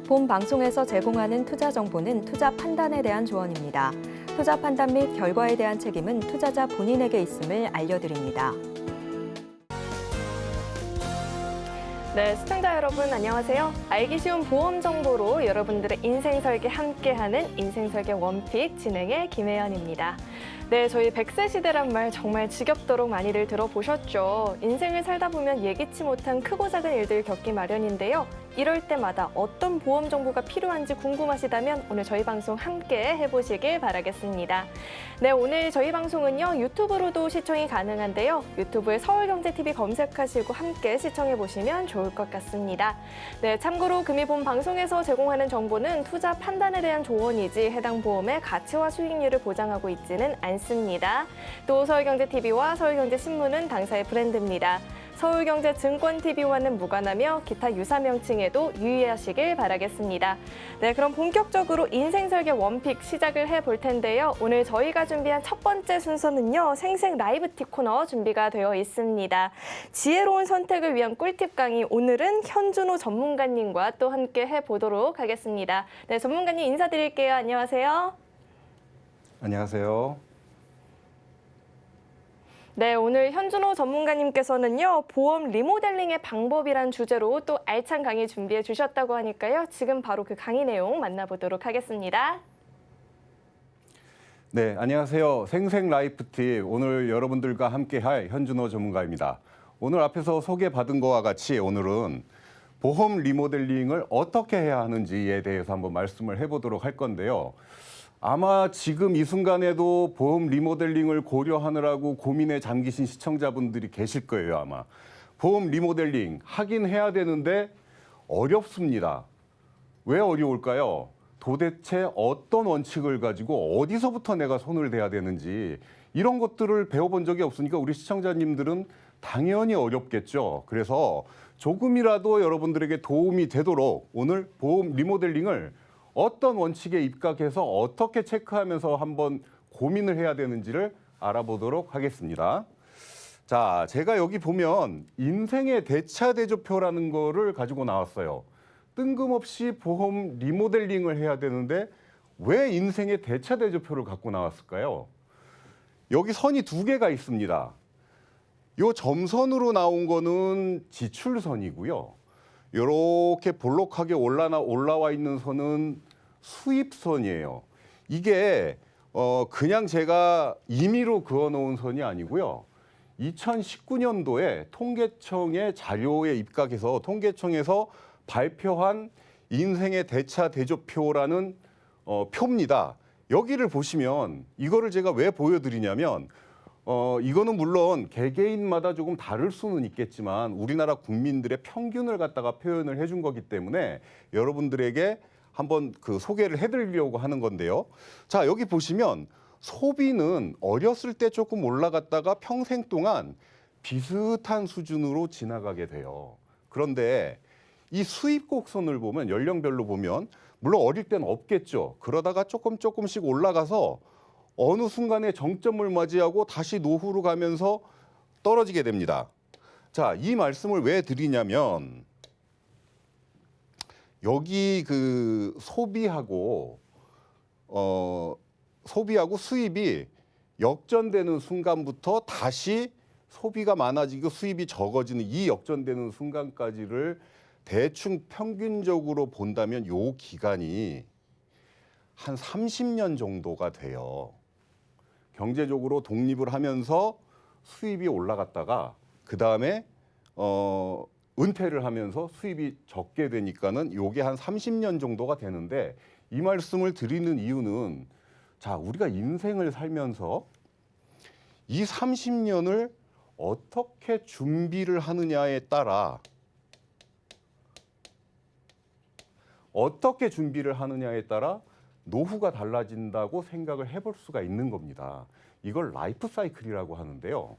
본 방송에서 제공하는 투자 정보는 투자 판단에 대한 조언입니다. 투자 판단 및 결과에 대한 책임은 투자자 본인에게 있음을 알려드립니다. 네, 시청자 여러분 안녕하세요. 알기 쉬운 보험 정보로 여러분들의 인생 설계 함께하는 인생 설계 원픽 진행의 김혜연입니다. 네, 저희 100세 시대란 말 정말 지겹도록 많이들 들어보셨죠. 인생을 살다 보면 예기치 못한 크고 작은 일들 겪기 마련인데요. 이럴 때마다 어떤 보험 정보가 필요한지 궁금하시다면 오늘 저희 방송 함께 해보시길 바라겠습니다. 네, 오늘 저희 방송은요, 유튜브로도 시청이 가능한데요. 유튜브에 서울경제TV 검색하시고 함께 시청해보시면 좋을 것 같습니다. 네, 참고로 금이 본 방송에서 제공하는 정보는 투자 판단에 대한 조언이지 해당 보험의 가치와 수익률을 보장하고 있지는 않습니다. 또 서울경제TV와 서울경제신문은 당사의 브랜드입니다. 서울경제증권TV와는 무관하며 기타 유사 명칭에도 유의하시길 바라겠습니다. 네, 그럼 본격적으로 인생설계 원픽 시작을 해볼 텐데요. 오늘 저희가 준비한 첫 번째 순서는요, 생생 라이브팁 코너 준비가 되어 있습니다. 지혜로운 선택을 위한 꿀팁 강의, 오늘은 현준호 전문가님과 또 함께 해보도록 하겠습니다. 네, 전문가님 인사드릴게요. 안녕하세요. 안녕하세요. 네, 오늘 현준호 전문가님께서는요, 보험 리모델링의 방법이란 주제로 또 알찬 강의 준비해 주셨다고 하니까요. 지금 바로 그 강의 내용 만나보도록 하겠습니다. 네, 안녕하세요. 생생 라이프팁, 오늘 여러분들과 함께할 현준호 전문가입니다. 오늘 앞에서 소개받은 것과 같이 오늘은 보험 리모델링을 어떻게 해야 하는지에 대해서 한번 말씀을 해보도록 할 건데요. 아마 지금 이 순간에도 보험 리모델링을 고려하느라고 고민에 잠기신 시청자분들이 계실 거예요, 아마. 보험 리모델링 하긴 해야 되는데 어렵습니다. 왜 어려울까요? 도대체 어떤 원칙을 가지고 어디서부터 내가 손을 대야 되는지 이런 것들을 배워본 적이 없으니까 우리 시청자님들은 당연히 어렵겠죠. 그래서 조금이라도 여러분들에게 도움이 되도록 오늘 보험 리모델링을 어떤 원칙에 입각해서 어떻게 체크하면서 한번 고민을 해야 되는지를 알아보도록 하겠습니다. 자, 제가 여기 보면 인생의 대차대조표라는 거를 가지고 나왔어요. 뜬금없이 보험 리모델링을 해야 되는데 왜 인생의 대차대조표를 갖고 나왔을까요? 여기 선이 두 개가 있습니다. 요 점선으로 나온 거는 지출선이고요. 이렇게 볼록하게 올라와 있는 선은 수입선이에요. 이게 그냥 제가 임의로 그어놓은 선이 아니고요. 2019년도에 통계청의 자료에 입각해서 통계청에서 발표한 인생의 대차대조표라는 표입니다. 여기를 보시면 이거를 제가 왜 보여드리냐면 이거는 물론 개개인마다 조금 다를 수는 있겠지만 우리나라 국민들의 평균을 갖다가 표현을 해준 거기 때문에 여러분들에게 한번 그 소개를 해드리려고 하는 건데요. 자, 여기 보시면 소비는 어렸을 때 조금 올라갔다가 평생 동안 비슷한 수준으로 지나가게 돼요. 그런데 이 수입 곡선을 보면 연령별로 보면 물론 어릴 때는 없겠죠. 그러다가 조금씩 올라가서 어느 순간에 정점을 맞이하고 다시 노후로 가면서 떨어지게 됩니다. 자, 이 말씀을 왜 드리냐면 여기 그 소비하고 수입이 역전되는 순간부터 다시 소비가 많아지고 수입이 적어지는 이 역전되는 순간까지를 대충 평균적으로 본다면 요 기간이 한 30년 정도가 돼요. 경제적으로 독립을 하면서 수입이 올라갔다가 그 다음에 은퇴를 하면서 수입이 적게 되니까는 요게 한 30년 정도가 되는데 이 말씀을 드리는 이유는 자, 우리가 인생을 살면서 이 30년을 어떻게 준비를 하느냐에 따라 노후가 달라진다고 생각을 해볼 수가 있는 겁니다. 이걸 라이프 사이클이라고 하는데요.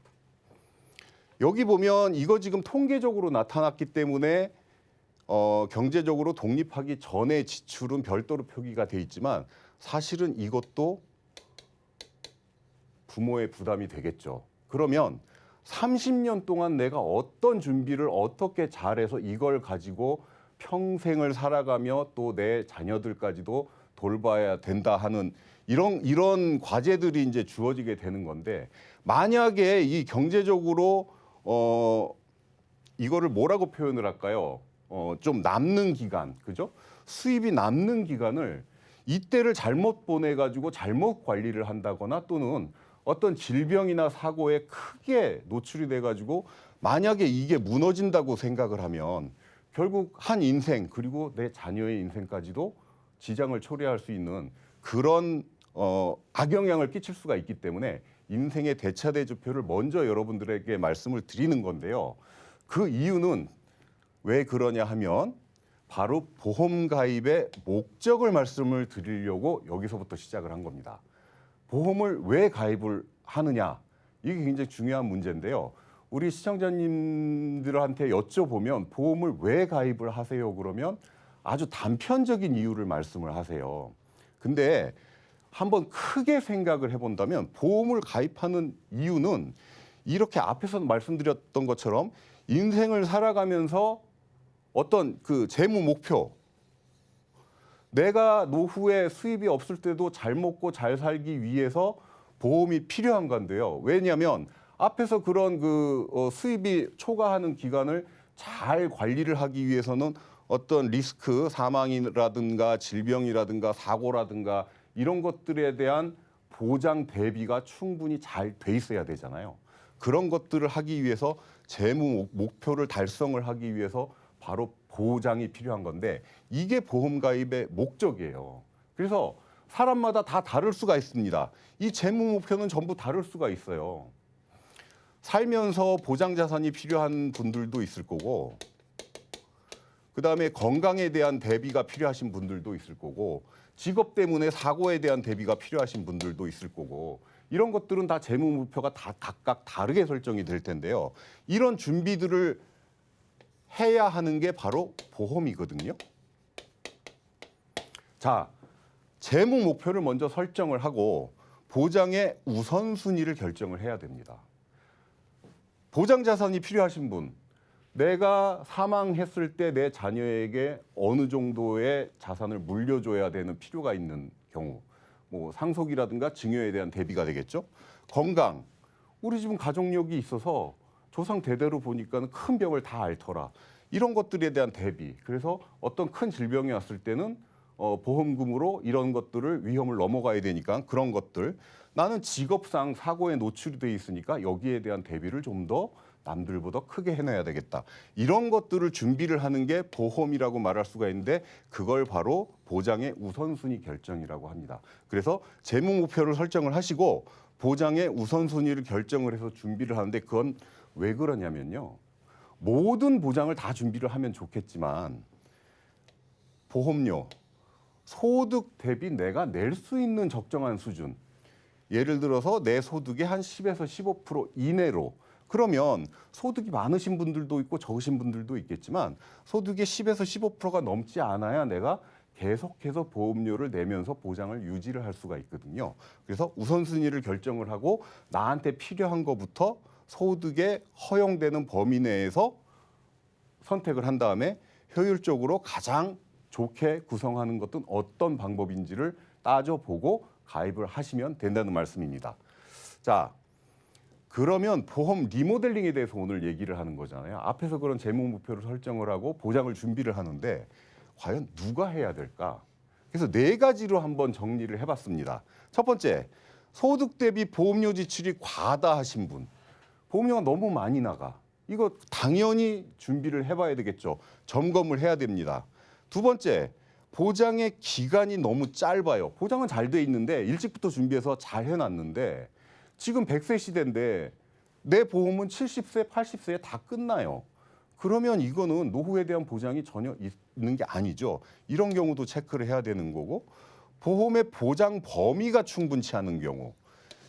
여기 보면 이거 지금 통계적으로 나타났기 때문에 경제적으로 독립하기 전에 지출은 별도로 표기가 돼 있지만 사실은 이것도 부모의 부담이 되겠죠. 그러면 30년 동안 내가 어떤 준비를 어떻게 잘해서 이걸 가지고 평생을 살아가며 또 내 자녀들까지도 돌봐야 된다 하는 이런 과제들이 이제 주어지게 되는 건데, 만약에 이 경제적으로 이거를 뭐라고 표현을 할까요? 좀 남는 기간, 그죠? 수입이 남는 기간을 이때를 잘못 보내가지고 잘못 관리를 한다거나 또는 어떤 질병이나 사고에 크게 노출이 돼가지고 만약에 이게 무너진다고 생각을 하면 결국 한 인생 그리고 내 자녀의 인생까지도 지장을 초래할 수 있는 그런 악영향을 끼칠 수가 있기 때문에 인생의 대차대조표를 먼저 여러분들에게 말씀을 드리는 건데요. 그 이유는 왜 그러냐 하면 바로 보험 가입의 목적을 말씀을 드리려고 여기서부터 시작을 한 겁니다. 보험을 왜 가입을 하느냐, 이게 굉장히 중요한 문제인데요. 우리 시청자님들한테 여쭤보면 보험을 왜 가입을 하세요? 그러면 아주 단편적인 이유를 말씀을 하세요. 근데 한번 크게 생각을 해본다면 보험을 가입하는 이유는 이렇게 앞에서 말씀드렸던 것처럼 인생을 살아가면서 어떤 그 재무 목표, 내가 노후에 수입이 없을 때도 잘 먹고 잘 살기 위해서 보험이 필요한 건데요. 왜냐하면 앞에서 그런 수입이 초과하는 기간을 잘 관리를 하기 위해서는 어떤 리스크, 사망이라든가 질병이라든가 사고라든가 이런 것들에 대한 보장 대비가 충분히 잘 돼 있어야 되잖아요. 그런 것들을 하기 위해서 재무 목표를 달성을 하기 위해서 바로 보장이 필요한 건데 이게 보험 가입의 목적이에요. 그래서 사람마다 다 다를 수가 있습니다. 이 재무 목표는 전부 다를 수가 있어요. 살면서 보장 자산이 필요한 분들도 있을 거고, 그다음에 건강에 대한 대비가 필요하신 분들도 있을 거고, 직업 때문에 사고에 대한 대비가 필요하신 분들도 있을 거고, 이런 것들은 다 재무 목표가 다 각각 다르게 설정이 될 텐데요. 이런 준비들을 해야 하는 게 바로 보험이거든요. 자, 재무 목표를 먼저 설정을 하고 보장의 우선순위를 결정을 해야 됩니다. 보장 자산이 필요하신 분, 내가 사망했을 때 내 자녀에게 어느 정도의 자산을 물려줘야 되는 필요가 있는 경우, 뭐 상속이라든가 증여에 대한 대비가 되겠죠. 건강, 우리 집은 가족력이 있어서 조상 대대로 보니까 큰 병을 다 앓더라. 이런 것들에 대한 대비. 그래서 어떤 큰 질병이 왔을 때는 보험금으로 이런 것들을 위험을 넘어가야 되니까 그런 것들. 나는 직업상 사고에 노출이 돼 있으니까 여기에 대한 대비를 좀 더 남들보다 크게 해놔야 되겠다. 이런 것들을 준비를 하는 게 보험이라고 말할 수가 있는데 그걸 바로 보장의 우선순위 결정이라고 합니다. 그래서 재무 목표를 설정을 하시고 보장의 우선순위를 결정을 해서 준비를 하는데 그건 왜 그러냐면요. 모든 보장을 다 준비를 하면 좋겠지만 보험료, 소득 대비 내가 낼 수 있는 적정한 수준, 예를 들어서 내 소득의 한 10에서 15% 이내로, 그러면 소득이 많으신 분들도 있고 적으신 분들도 있겠지만 소득의 10에서 15%가 넘지 않아야 내가 계속해서 보험료를 내면서 보장을 유지를 할 수가 있거든요. 그래서 우선순위를 결정을 하고 나한테 필요한 것부터 소득에 허용되는 범위 내에서 선택을 한 다음에 효율적으로 가장 좋게 구성하는 것은 어떤 방법인지를 따져보고 가입을 하시면 된다는 말씀입니다. 자, 그러면 보험 리모델링에 대해서 오늘 얘기를 하는 거잖아요. 앞에서 그런 재무 목표를 설정을 하고 보장을 준비를 하는데 과연 누가 해야 될까? 그래서 4가지로 한번 정리를 해봤습니다. 첫 번째, 소득 대비 보험료 지출이 과다하신 분. 보험료가 너무 많이 나가. 이거 당연히 준비를 해봐야 되겠죠. 점검을 해야 됩니다. 두 번째, 보장의 기간이 너무 짧아요. 보장은 잘 돼 있는데 일찍부터 준비해서 잘 해놨는데 지금 100세 시대인데 내 보험은 70세, 80세에 다 끝나요. 그러면 이거는 노후에 대한 보장이 전혀 있는 게 아니죠. 이런 경우도 체크를 해야 되는 거고, 보험의 보장 범위가 충분치 않은 경우.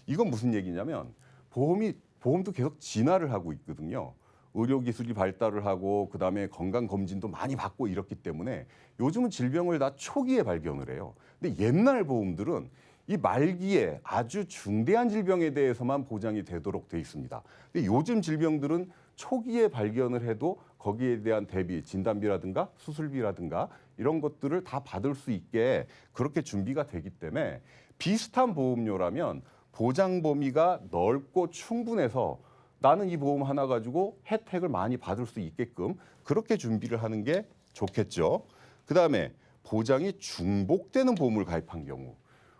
이건 무슨 얘기냐면 보험도 계속 진화를 하고 있거든요. 의료기술이 발달을 하고 그다음에 건강검진도 많이 받고 이렇기 때문에 요즘은 질병을 다 초기에 발견을 해요. 근데 옛날 보험들은 이 말기에 아주 중대한 질병에 대해서만 보장이 되도록 돼 있습니다. 근데 요즘 질병들은 초기에 발견을 해도 거기에 대한 대비, 진단비라든가 수술비라든가 이런 것들을 다 받을 수 있게 그렇게 준비가 되기 때문에 비슷한 보험료라면 보장 범위가 넓고 충분해서 나는 이 보험 하나 가지고 혜택을 많이 받을 수 있게끔 그렇게 준비를 하는 게 좋겠죠. 그다음에 보장이 중복되는 보험을 가입한 경우.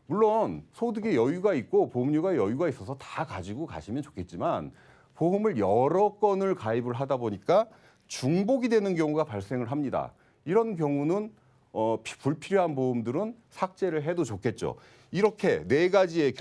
물론 소득에 여유가 있고 보험료가 여유가 있어서 다 가지고 가시면 좋겠지만 보험을 여러 건을 가입을 하다 보니까 중복이 되는 경우가 발생을 합니다. 이런 경우는 불필요한 보험들은 삭제를 해도 좋겠죠. 이렇게 네 가지의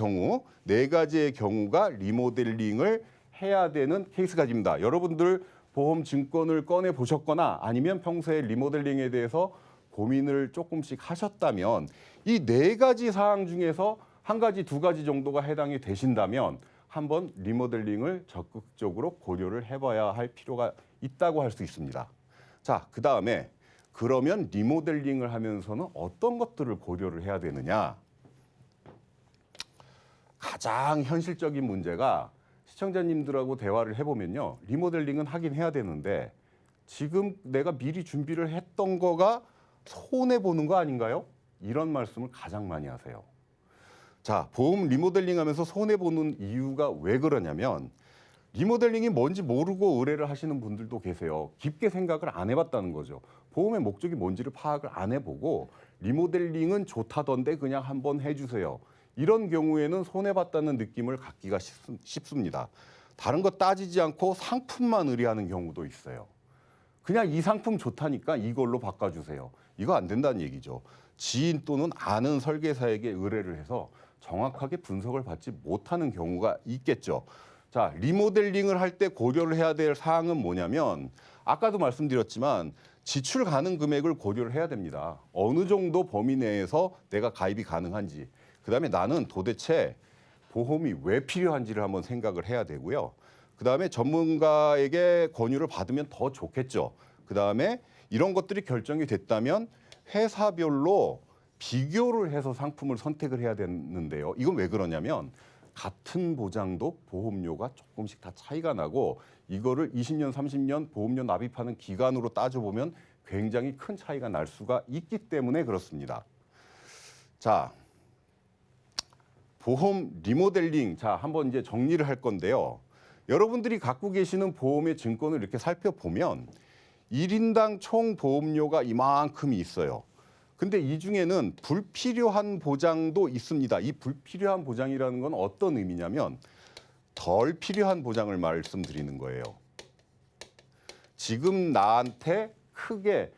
경우가 리모델링을 해야 되는 케이스가입니다. 여러분들 보험 증권을 꺼내 보셨거나 아니면 평소에 리모델링에 대해서 고민을 조금씩 하셨다면 이 네 가지 사항 중에서 한 가지, 두 가지 정도가 해당이 되신다면 한번 리모델링을 적극적으로 고려를 해봐야 할 필요가 있다고 할 수 있습니다. 자, 그다음에 그러면 리모델링을 하면서는 어떤 것들을 고려를 해야 되느냐? 가장 현실적인 문제가 시청자님들하고 대화를 해보면요. 리모델링은 하긴 해야 되는데 지금 내가 미리 준비를 했던 거가 손해보는 거 아닌가요? 이런 말씀을 가장 많이 하세요. 자, 보험 리모델링 하면서 손해보는 이유가 왜 그러냐면 리모델링이 뭔지 모르고 의뢰를 하시는 분들도 계세요. 깊게 생각을 안 해봤다는 거죠. 보험의 목적이 뭔지를 파악을 안 해보고 리모델링은 좋다던데 그냥 한번 해주세요. 이런 경우에는 손해봤다는 느낌을 갖기가 쉽습니다. 다른 거 따지지 않고 상품만 의뢰하는 경우도 있어요. 그냥 이 상품 좋다니까 이걸로 바꿔주세요. 이거 안 된다는 얘기죠. 지인 또는 아는 설계사에게 의뢰를 해서 정확하게 분석을 받지 못하는 경우가 있겠죠. 자, 리모델링을 할 때 고려를 해야 될 사항은 뭐냐면 아까도 말씀드렸지만 지출 가능 금액을 고려를 해야 됩니다. 어느 정도 범위 내에서 내가 가입이 가능한지. 그다음에 나는 도대체 보험이 왜 필요한지를 한번 생각을 해야 되고요. 그다음에 전문가에게 권유를 받으면 더 좋겠죠. 그다음에 이런 것들이 결정이 됐다면 회사별로 비교를 해서 상품을 선택을 해야 되는데요. 이건 왜 그러냐면 같은 보장도 보험료가 조금씩 다 차이가 나고 이거를 20년, 30년 보험료 납입하는 기간으로 따져보면 굉장히 큰 차이가 날 수가 있기 때문에 그렇습니다. 자, 보험 리모델링, 자, 한번 이제 정리를 할 건데요. 여러분들이 갖고 계시는 보험의 증권을 이렇게 살펴보면 1인당 총 보험료가 이만큼이 있어요. 근데 이 중에는 불필요한 보장도 있습니다. 이 불필요한 보장이라는 건 어떤 의미냐면 덜 필요한 보장을 말씀드리는 거예요. 지금 나한테 크게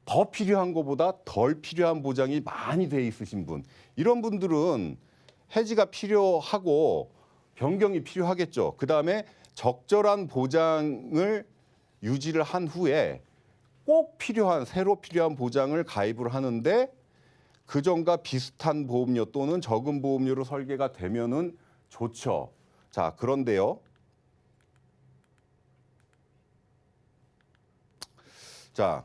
더 필요한 것보다 덜 필요한 보장이 많이 돼 있으신 분, 이런 분들은 해지가 필요하고 변경이 필요하겠죠. 그다음에 적절한 보장을 유지를 한 후에 꼭 필요한, 새로 필요한 보장을 가입을 하는데 그전과 비슷한 보험료 또는 적은 보험료로 설계가 되면은 좋죠. 자, 그런데요. 자,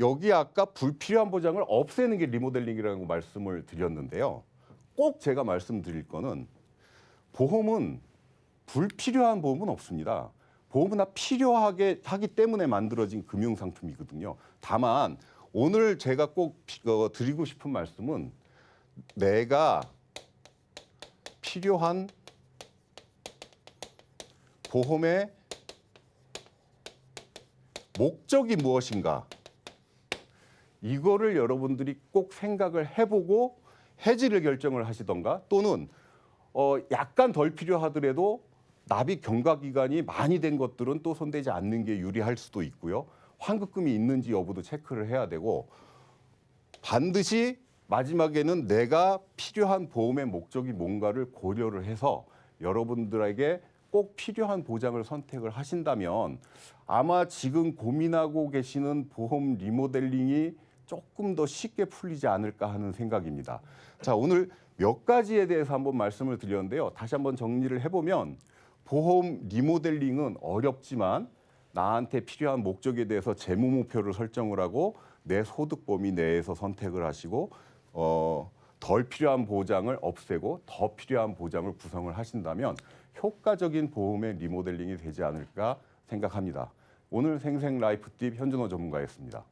여기 아까 불필요한 보장을 없애는 게 리모델링이라고 말씀을 드렸는데요. 꼭 제가 말씀드릴 거는 보험은 불필요한 보험은 없습니다. 보험은 다 필요하게 하기 때문에 만들어진 금융상품이거든요. 다만 오늘 제가 꼭 드리고 싶은 말씀은 내가 필요한 보험의 목적이 무엇인가, 이거를 여러분들이 꼭 생각을 해보고 해지를 결정을 하시던가 또는 약간 덜 필요하더라도 납입 경과 기간이 많이 된 것들은 또 손대지 않는 게 유리할 수도 있고요. 환급금이 있는지 여부도 체크를 해야 되고 반드시 마지막에는 내가 필요한 보험의 목적이 뭔가를 고려를 해서 여러분들에게 꼭 필요한 보장을 선택을 하신다면 아마 지금 고민하고 계시는 보험 리모델링이 조금 더 쉽게 풀리지 않을까 하는 생각입니다. 자, 오늘 몇 가지에 대해서 한번 말씀을 드렸는데요. 다시 한번 정리를 해보면 보험 리모델링은 어렵지만 나한테 필요한 목적에 대해서 재무 목표를 설정을 하고 내 소득 범위 내에서 선택을 하시고 덜 필요한 보장을 없애고 더 필요한 보장을 구성을 하신다면 효과적인 보험의 리모델링이 되지 않을까 생각합니다. 오늘 생생라이프팁 현준호 전문가였습니다.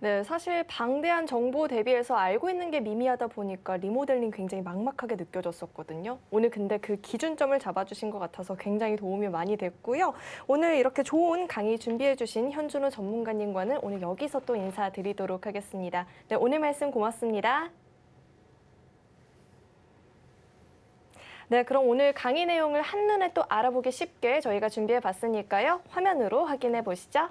네, 사실 방대한 정보 대비해서 알고 있는 게 미미하다 보니까 리모델링 굉장히 막막하게 느껴졌었거든요. 오늘 근데 그 기준점을 잡아주신 것 같아서 굉장히 도움이 많이 됐고요. 오늘 이렇게 좋은 강의 준비해주신 현준호 전문가님과는 오늘 여기서 또 인사드리도록 하겠습니다. 네, 오늘 말씀 고맙습니다. 네, 그럼 오늘 강의 내용을 한눈에 또 알아보기 쉽게 저희가 준비해 봤으니까요. 화면으로 확인해 보시죠.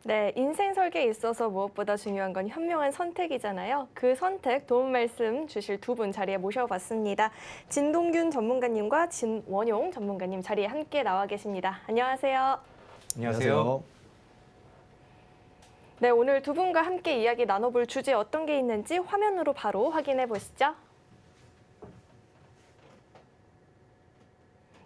네, 인생 설계에 있어서 무엇보다 중요한 건 현명한 선택이잖아요. 그 선택 도움 말씀 주실 두 분 자리에 모셔봤습니다. 진동균 전문가님과 진원용 전문가님 자리에 함께 나와 계십니다. 안녕하세요. 안녕하세요. 네, 오늘 두 분과 함께 이야기 나눠볼 주제 어떤 게 있는지 화면으로 바로 확인해 보시죠.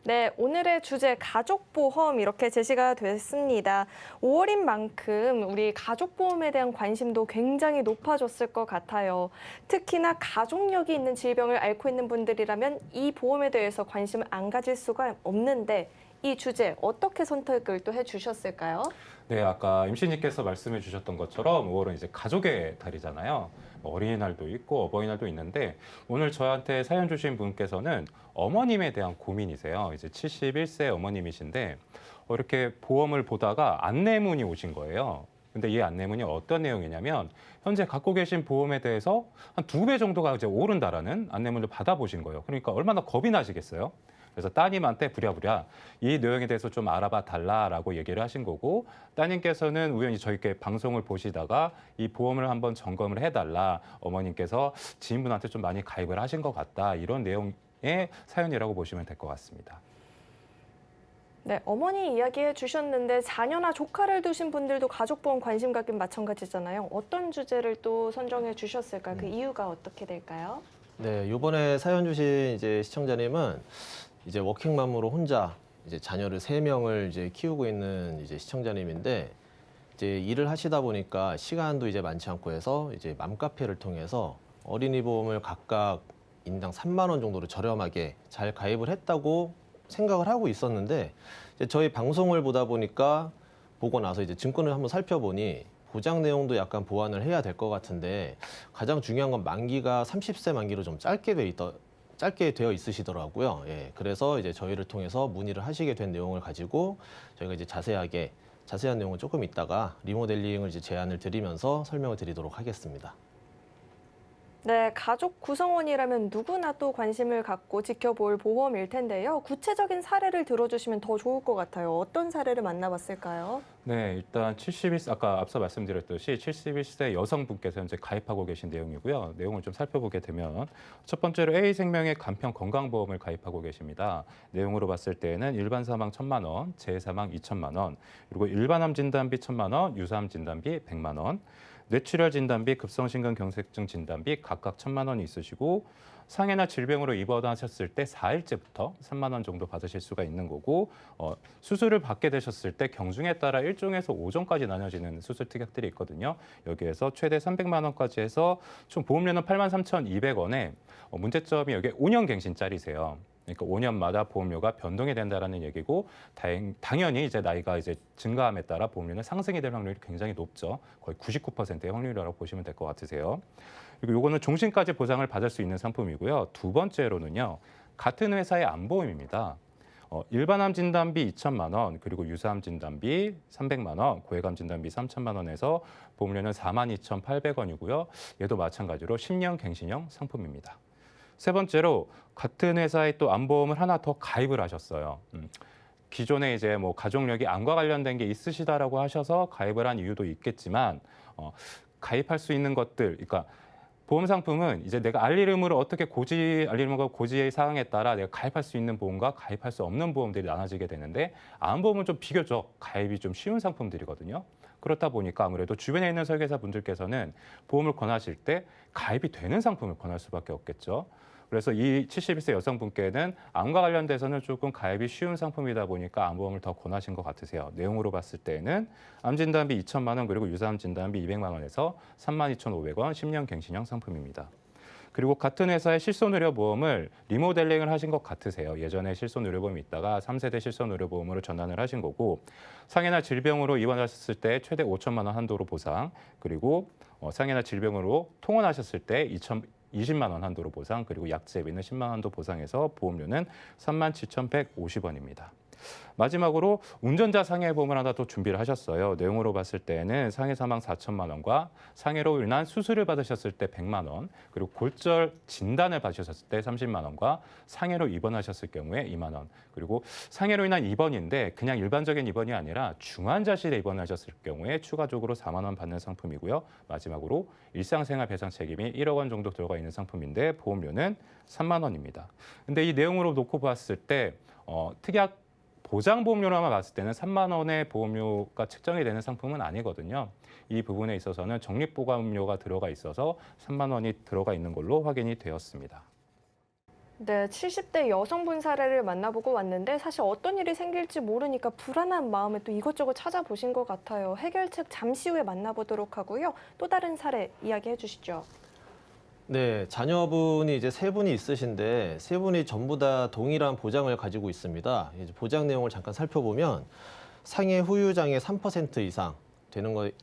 네, 오늘의 주제 가족보험 이렇게 제시가 됐습니다. 5월인 만큼 우리 가족보험에 대한 관심도 굉장히 높아졌을 것 같아요. 특히나 가족력이 있는 질병을 앓고 있는 분들이라면 이 보험에 대해서 관심을 안 가질 수가 없는데 이 주제 어떻게 선택을 또 해주셨을까요? 네, 아까 임씨님께서 말씀해 주셨던 것처럼 5월은 이제 가족의 달이잖아요. 어린이날도 있고 어버이날도 있는데 오늘 저한테 사연 주신 분께서는 어머님에 대한 고민이세요. 이제 71세 어머님이신데 이렇게 보험을 보다가 안내문이 오신 거예요. 근데 이 안내문이 어떤 내용이냐면 현재 갖고 계신 보험에 대해서 한 2배 정도가 이제 오른다라는 안내문을 받아보신 거예요. 그러니까 얼마나 겁이 나시겠어요? 그래서 따님한테 부랴부랴 이 내용에 대해서 좀 알아봐 달라라고 얘기를 하신 거고 따님께서는 우연히 저희께 방송을 보시다가 이 보험을 한번 점검을 해달라 어머님께서 지인분한테 좀 많이 가입을 하신 것 같다 이런 내용의 사연이라고 보시면 될 것 같습니다. 네, 어머니 이야기해 주셨는데 자녀나 조카를 두신 분들도 가족보험 관심 갖긴 마찬가지잖아요. 어떤 주제를 또 선정해 주셨을까요? 그 이유가 어떻게 될까요? 네, 이번에 사연 주신 이제 시청자님은 이제 워킹맘으로 혼자 이제 자녀를 3명을 이제 키우고 있는 이제 시청자님인데 이제 일을 하시다 보니까 시간도 이제 많지 않고 해서 이제 맘카페를 통해서 어린이 보험을 각각 인당 3만 원 정도로 저렴하게 잘 가입을 했다고 생각을 하고 있었는데 이제 저희 방송을 보다 보니까 보고 나서 이제 증권을 한번 살펴보니 보장 내용도 약간 보완을 해야 될 것 같은데 가장 중요한 건 만기가 30세 만기로 좀 짧게 되어 있으시더라고요. 예, 그래서 이제 저희를 통해서 문의를 하시게 된 내용을 가지고 저희가 이제 자세한 내용은 조금 있다가 리모델링을 이제 제안을 드리면서 설명을 드리도록 하겠습니다. 네, 가족 구성원이라면 누구나 또 관심을 갖고 지켜볼 보험일 텐데요. 구체적인 사례를 들어주시면 더 좋을 것 같아요. 어떤 사례를 만나봤을까요? 네, 일단 71세, 아까 앞서 말씀드렸듯이 71세 여성분께서 현재 가입하고 계신 내용이고요. 내용을 좀 살펴보게 되면 첫 번째로 A생명의 간편 건강보험을 가입하고 계십니다. 내용으로 봤을 때는 일반 사망 1,000만 원, 재사망 2천만 원, 그리고 일반암 진단비 1,000만 원, 유사암 진단비 100만 원, 뇌출혈 진단비, 급성심근경색증 진단비 각각 1,000만 원이 있으시고 상해나 질병으로 입원하셨을 때 4일째부터 3만 원 정도 받으실 수가 있는 거고 수술을 받게 되셨을 때 경중에 따라 1종에서 5종까지 나눠지는 수술 특약들이 있거든요. 여기에서 최대 300만 원까지 해서 총 보험료는 83,200원에 문제점이 여기 5년 갱신짜리세요. 그러니까 5년마다 보험료가 변동이 된다라는 얘기고 당연히 이제 나이가 이제 증가함에 따라 보험료는 상승이 될 확률이 굉장히 높죠. 거의 99%의 확률이라고 보시면 될 것 같으세요. 그리고 요거는 종신까지 보장을 받을 수 있는 상품이고요. 두 번째로는요. 같은 회사의 암보험입니다. 일반암 진단비 2천만 원, 그리고 유사암 진단비 300만 원, 고해감 진단비 3천만 원에서 보험료는 42,800원이고요. 얘도 마찬가지로 10년 갱신형 상품입니다. 세 번째로 같은 회사에 또 암보험을 하나 더 가입을 하셨어요. 기존에 이제 뭐 가족력이 암과 관련된 게 있으시다라고 하셔서 가입을 한 이유도 있겠지만 가입할 수 있는 것들, 그러니까 보험 상품은 이제 내가 알리름으로 어떻게 알리름과 고지의 사항에 따라 내가 가입할 수 있는 보험과 가입할 수 없는 보험들이 나눠지게 되는데 암보험은 좀 비교적 가입이 좀 쉬운 상품들이거든요. 그렇다 보니까 아무래도 주변에 있는 설계사 분들께서는 보험을 권하실 때 가입이 되는 상품을 권할 수밖에 없겠죠. 그래서 이 71세 여성분께는 암과 관련돼서는 조금 가입이 쉬운 상품이다 보니까 암보험을 더 권하신 것 같으세요. 내용으로 봤을 때는 암 진단비 2천만 원 그리고 유사암 진단비 200만 원에서 32,500원 10년 갱신형 상품입니다. 그리고 같은 회사의 실손의료보험을 리모델링을 하신 것 같으세요. 예전에 실손의료보험이 있다가 3세대 실손의료보험으로 전환을 하신 거고 상해나 질병으로 입원하셨을 때 최대 5천만 원 한도로 보상, 그리고 상해나 질병으로 통원하셨을 때 20만 원 한도로 보상, 그리고 약제비는 10만 원 한도 보상해서 보험료는 37,150원입니다. 마지막으로 운전자 상해보험을 하나 더 준비를 하셨어요. 내용으로 봤을 때는 상해 사망 4천만 원과 상해로 인한 수술을 받으셨을 때 100만 원, 그리고 골절 진단을 받으셨을 때 30만 원과 상해로 입원하셨을 경우에 2만 원, 그리고 상해로 인한 입원인데 그냥 일반적인 입원이 아니라 중환자실에 입원하셨을 경우에 추가적으로 4만 원 받는 상품이고요. 마지막으로 일상생활 배상 책임이 1억 원 정도 들어가 있는 상품인데 보험료는 3만 원입니다. 근데 이 내용으로 놓고 봤을 때 특약 보장보험료로만 봤을 때는 3만 원의 보험료가 책정이 되는 상품은 아니거든요. 이 부분에 있어서는 적립보감료가 들어가 있어서 3만 원이 들어가 있는 걸로 확인이 되었습니다. 네, 70대 여성분 사례를 만나보고 왔는데 사실 어떤 일이 생길지 모르니까 불안한 마음에 또 이것저것 찾아보신 것 같아요. 해결책 잠시 후에 만나보도록 하고요. 또 다른 사례 이야기해 주시죠. 네, 자녀분이 이제 세 분이 있으신데 세 분이 전부 다 동일한 보장을 가지고 있습니다. 이제 보장 내용을 잠깐 살펴보면 상해 후유장애 3% 이상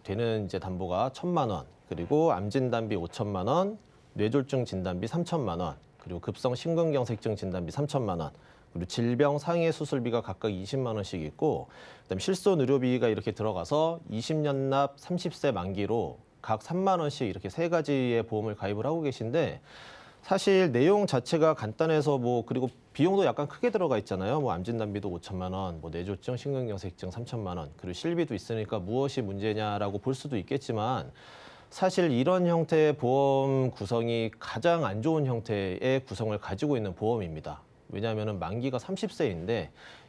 되는 이제 담보가 1,000만 원, 그리고 암 진단비 5천만 원, 뇌졸중 진단비 3천만 원, 그리고 급성 심근경색증 진단비 3천만 원, 그리고 질병 상해 수술비가 각각 20만 원씩 있고, 그다음에 실손 의료비가 이렇게 들어가서 20년 납 30세 만기로 각 3만 원씩 이렇게 세 가지의 보험을 가입을 하고 계신데, 사실 내용 자체가 간단해서 그리고 비용도 약간 크게 들어가 있잖아요. 암 진단비도 5천만 원, 뇌졸중, 심근경색증 3천만 원, 그리고 실비도 있으니까 무엇이 문제냐라고 볼 수도 있겠지만, 사실 이런 형태의 보험 구성이 가장 안 좋은 형태의 구성을 가지고 있는 보험입니다. 왜냐하면 만기가 30세인데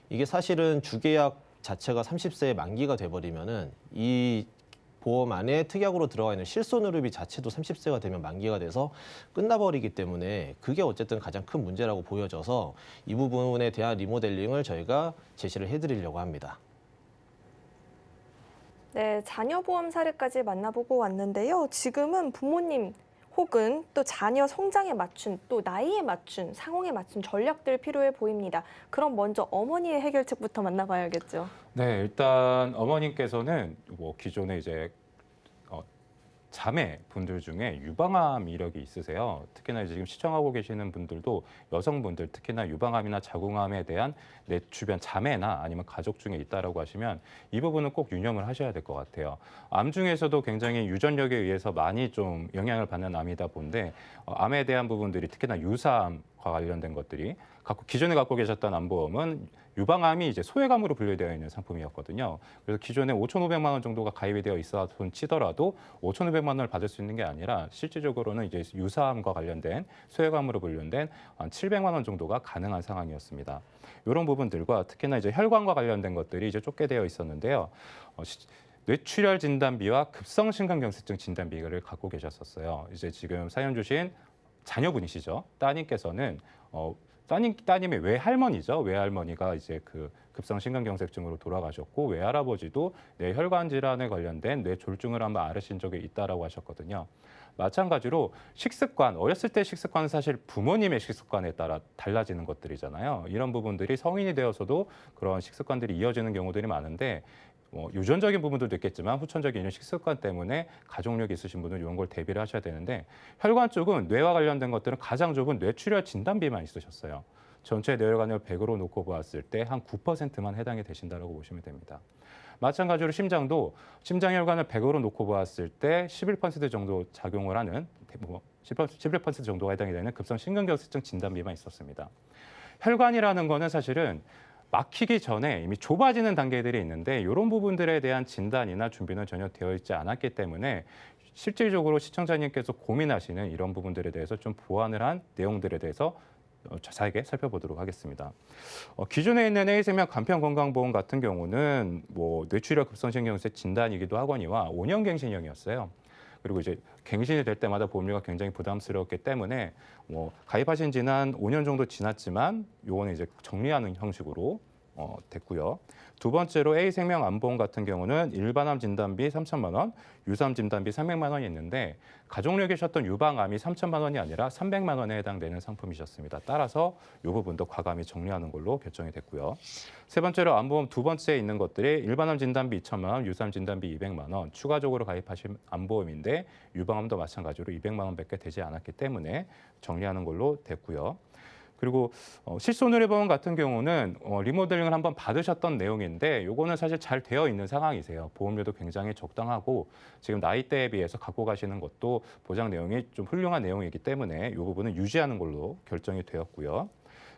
이게 사실은 주계약 자체가 30세에 만기가 돼버리면은 이 보험 안에 특약으로 들어가 있는 실손의료비 자체도 30세가 되면 만기가 돼서 끝나버리기 때문에 그게 어쨌든 가장 큰 문제라고 보여져서 이 부분에 대한 리모델링을 저희가 제시를 해드리려고 합니다. 네, 자녀 보험 사례까지 만나보고 왔는데요. 지금은 부모님 혹은 또 자녀 성장에 맞춘, 또 나이에 맞춘, 상황에 맞춘 전략들 필요해 보입니다. 그럼 먼저 어머니의 해결책부터 만나봐야겠죠. 네, 일단 어머님께서는 기존에 이제 자매 분들 중에 유방암 이력이 있으세요. 특히나 지금 시청하고 계시는 분들도 여성분들 특히나 유방암이나 자궁암에 대한 내 주변 자매나 아니면 가족 중에 있다라고 하시면 이 부분은 꼭 유념을 하셔야 될 것 같아요. 암 중에서도 굉장히 유전력에 의해서 많이 좀 영향을 받는 암이다 본데 암에 대한 부분들이 특히나 유사암과 관련된 것들이 기존에 갖고 계셨던 암보험은 유방암이 이제 소외감으로 분류되어 있는 상품이었거든요. 그래서 기존에 5,500만 원 정도가 가입이 되어 있어 돈 치더라도 5,500만 원을 받을 수 있는 게 아니라 실질적으로는 이제 유사암과 관련된 소외감으로 분류된 한 700만 원 정도가 가능한 상황이었습니다. 이런 부분들과 특히나 이제 혈관과 관련된 것들이 이제 쫓게 되어 있었는데요. 뇌출혈 진단비와 급성심근경색증 진단비를 갖고 계셨었어요. 이제 지금 사연 주신 자녀분이시죠. 따님께서는 따님의 외할머니죠. 외할머니가 이제 그 급성심근경색증으로 돌아가셨고 외할아버지도 뇌혈관 질환에 관련된 뇌졸중을 한번 앓으신 적이 있다라고 하셨거든요. 마찬가지로 식습관, 어렸을 때 식습관은 사실 부모님의 식습관에 따라 달라지는 것들이잖아요. 이런 부분들이 성인이 되어서도 그런 식습관들이 이어지는 경우들이 많은데 유전적인 부분들도 있겠지만 후천적인 이런 식습관 때문에 가족력이 있으신 분은 이런 걸 대비를 하셔야 되는데 혈관 쪽은 뇌와 관련된 것들은 가장 좁은 뇌출혈 진단비만 있으셨어요. 전체 뇌혈관을 100으로 놓고 보았을 때 한 9%만 해당이 되신다고 보시면 됩니다. 마찬가지로 심장도 심장혈관을 100으로 놓고 보았을 때 11% 정도 작용을 하는 11% 정도가 해당이 되는 급성심근경색증 진단비만 있었습니다. 혈관이라는 거는 사실은 막히기 전에 이미 좁아지는 단계들이 있는데 이런 부분들에 대한 진단이나 준비는 전혀 되어 있지 않았기 때문에 실질적으로 시청자님께서 고민하시는 이런 부분들에 대해서 좀 보완을 한 내용들에 대해서 자세하게 살펴보도록 하겠습니다. 기존에 있는 A생명 간편건강보험 같은 경우는 뇌출혈 급성심근경색 진단이기도 하거니와 5년 갱신형이었어요. 그리고 이제 갱신이 될 때마다 보험료가 굉장히 부담스러웠기 때문에 가입하신 지는 한 5년 정도 지났지만 요거는 이제 정리하는 형식으로 됐고요. 두 번째로 A생명 암보험 같은 경우는 일반암 진단비 3천만 원, 유사암 진단비 300만 원이 있는데 가족력에 계셨던 유방암이 3천만 원이 아니라 300만 원에 해당되는 상품이셨습니다. 따라서 이 부분도 과감히 정리하는 걸로 결정이 됐고요. 세 번째로 암보험 두 번째에 있는 것들이 일반암 진단비 2천만 원, 유사암 진단비 200만 원, 추가적으로 가입하신 암보험인데 유방암도 마찬가지로 200만 원밖에 되지 않았기 때문에 정리하는 걸로 됐고요. 그리고 실손의료보험 같은 경우는 리모델링을 한번 받으셨던 내용인데 요거는 사실 잘 되어 있는 상황이세요. 보험료도 굉장히 적당하고 지금 나이대에 비해서 갖고 가시는 것도 보장 내용이 좀 훌륭한 내용이기 때문에 이 부분은 유지하는 걸로 결정이 되었고요.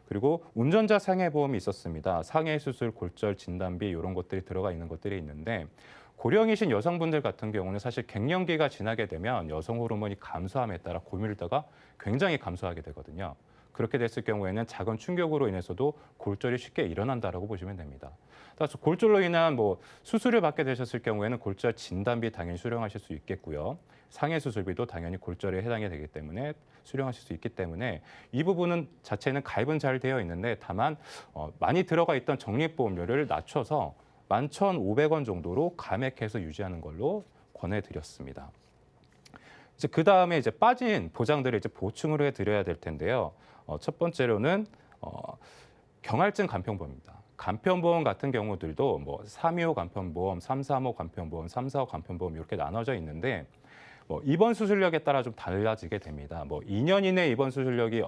그리고 운전자 상해보험이 있었습니다. 상해수술, 골절, 진단비 이런 것들이 들어가 있는 것들이 있는데 고령이신 여성분들 같은 경우는 사실 갱년기가 지나게 되면 여성 호르몬이 감소함에 따라 고밀도가 굉장히 감소하게 되거든요. 그렇게 됐을 경우에는 작은 충격으로 인해서도 골절이 쉽게 일어난다라고 보시면 됩니다. 따라서 골절로 인한 수술을 받게 되셨을 경우에는 골절 진단비 당연히 수령하실 수 있겠고요. 상해 수술비도 당연히 골절에 해당이 되기 때문에 수령하실 수 있기 때문에 이 부분은 자체는 가입은 잘 되어 있는데 다만 많이 들어가 있던 적립보험료를 낮춰서 11,500원 정도로 감액해서 유지하는 걸로 권해드렸습니다. 이제 그 다음에 이제 빠진 보장들을 이제 보충을 해드려야 될 텐데요. 첫 번째로는 경할증 간편보험입니다. 간편보험 같은 경우들도 325 간편보험, 335 간편보험, 345 간편보험 이렇게 나눠져 있는데 입원 수술력에 따라 좀 달라지게 됩니다. 2년 이내 입원 수술력이